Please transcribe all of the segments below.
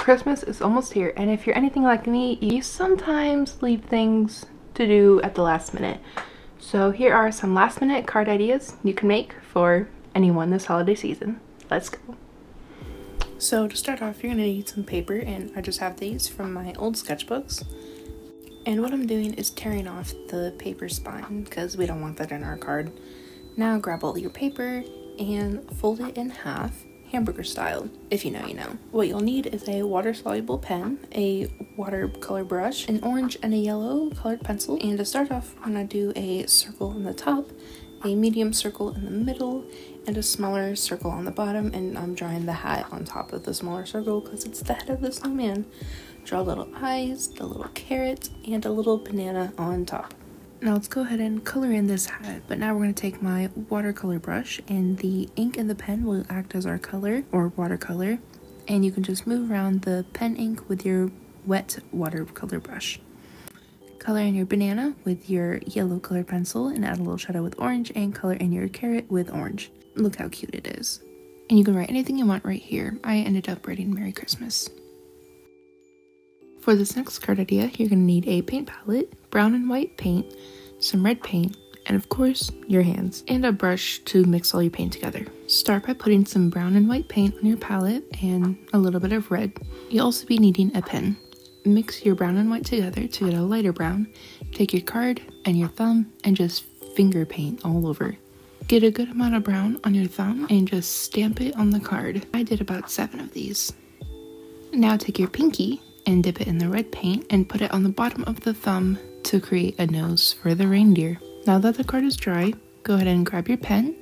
Christmas is almost here, and if you're anything like me, you sometimes leave things to do at the last minute. So here are some last minute card ideas you can make for anyone this holiday season. Let's go. So to start off, you're going to need some paper, and I just have these from my old sketchbooks. And what I'm doing is tearing off the paper spine because we don't want that in our card. Now grab all your paper and fold it in half, hamburger style. If you know, you know. What you'll need is a water-soluble pen, a watercolor brush, an orange and a yellow colored pencil. And to start off, I'm going to do a circle on the top, a medium circle in the middle, and a smaller circle on the bottom. And I'm drawing the hat on top of the smaller circle because it's the head of the snowman. Draw little eyes, a little carrot, and a little banana on top. Now let's go ahead and color in this hat, but now we're going to take my watercolor brush, and the ink in the pen will act as our color or watercolor, and you can just move around the pen ink with your wet watercolor brush. Color in your banana with your yellow colored pencil and add a little shadow with orange, and color in your carrot with orange. Look how cute it is. And you can write anything you want right here. I ended up writing Merry Christmas. For this next card idea, you're going to need a paint palette, brown and white paint, some red paint, and of course, your hands, and a brush to mix all your paint together. Start by putting some brown and white paint on your palette and a little bit of red. You'll also be needing a pen. Mix your brown and white together to get a lighter brown. Take your card and your thumb and just finger paint all over. Get a good amount of brown on your thumb and just stamp it on the card. I did about 7 of these. Now take your pinky and dip it in the red paint and put it on the bottom of the thumb to create a nose for the reindeer. Now that the card is dry, go ahead and grab your pen,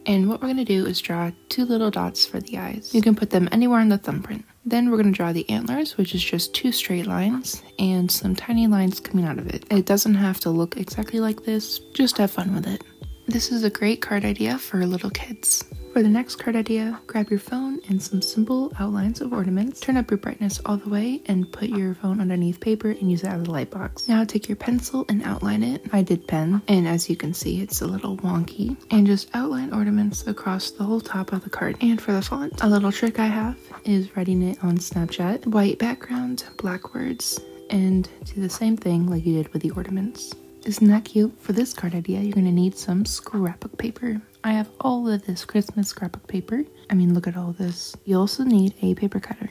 and what we're going to do is draw 2 little dots for the eyes. You can put them anywhere on the thumbprint. Then we're going to draw the antlers, which is just 2 straight lines and some tiny lines coming out of it. It doesn't have to look exactly like this, just have fun with it. This is a great card idea for little kids. For the next card idea, grab your phone and some simple outlines of ornaments. Turn up your brightness all the way and put your phone underneath paper and use it as a light box. Now take your pencil and outline it. I did pen, and as you can see, it's a little wonky. And just outline ornaments across the whole top of the card. And for the font, a little trick I have is writing it on Snapchat. White background, black words, and do the same thing like you did with the ornaments. Isn't that cute? For this card idea, you're going to need some scrapbook paper. I have all of this Christmas scrapbook paper. I mean, look at all this. You also need a paper cutter.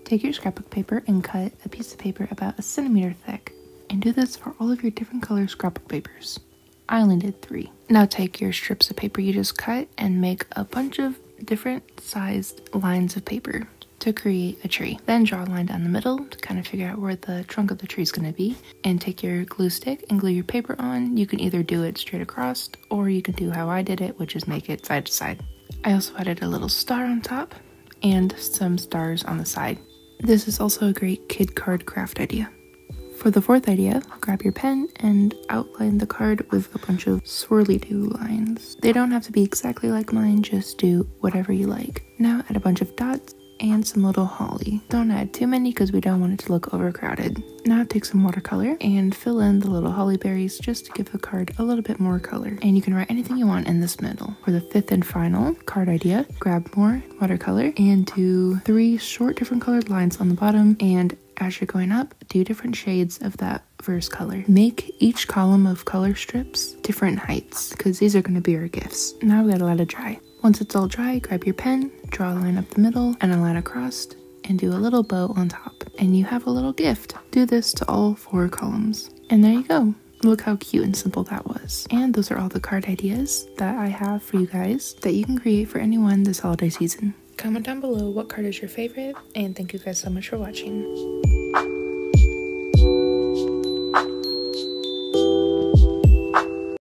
Take your scrapbook paper and cut a piece of paper about 1 centimeter thick. And do this for all of your different color scrapbook papers. I only did 3. Now take your strips of paper you just cut and make a bunch of different sized lines of paper to create a tree. Then draw a line down the middle to kind of figure out where the trunk of the tree is going to be, and take your glue stick and glue your paper on. You can either do it straight across, or you can do how I did it, which is make it side to side. I also added a little star on top and some stars on the side. This is also a great kid card craft idea. For the 4th idea, grab your pen and outline the card with a bunch of swirly-do lines. They don't have to be exactly like mine, just do whatever you like. Now add a bunch of dots and some little holly. Don't add too many because we don't want it to look overcrowded. Now take some watercolor and fill in the little holly berries just to give the card a little bit more color. And you can write anything you want in this middle. For the 5th and final card idea, grab more watercolor and do 3 short different colored lines on the bottom, and as you're going up, do different shades of that first color. Make each column of color strips different heights because these are going to be our gifts. Now we gotta let it dry. Once it's all dry, grab your pen, draw a line up the middle and a line across, and do a little bow on top. And you have a little gift. Do this to all 4 columns. And there you go. Look how cute and simple that was. And those are all the card ideas that I have for you guys that you can create for anyone this holiday season. Comment down below what card is your favorite, and thank you guys so much for watching.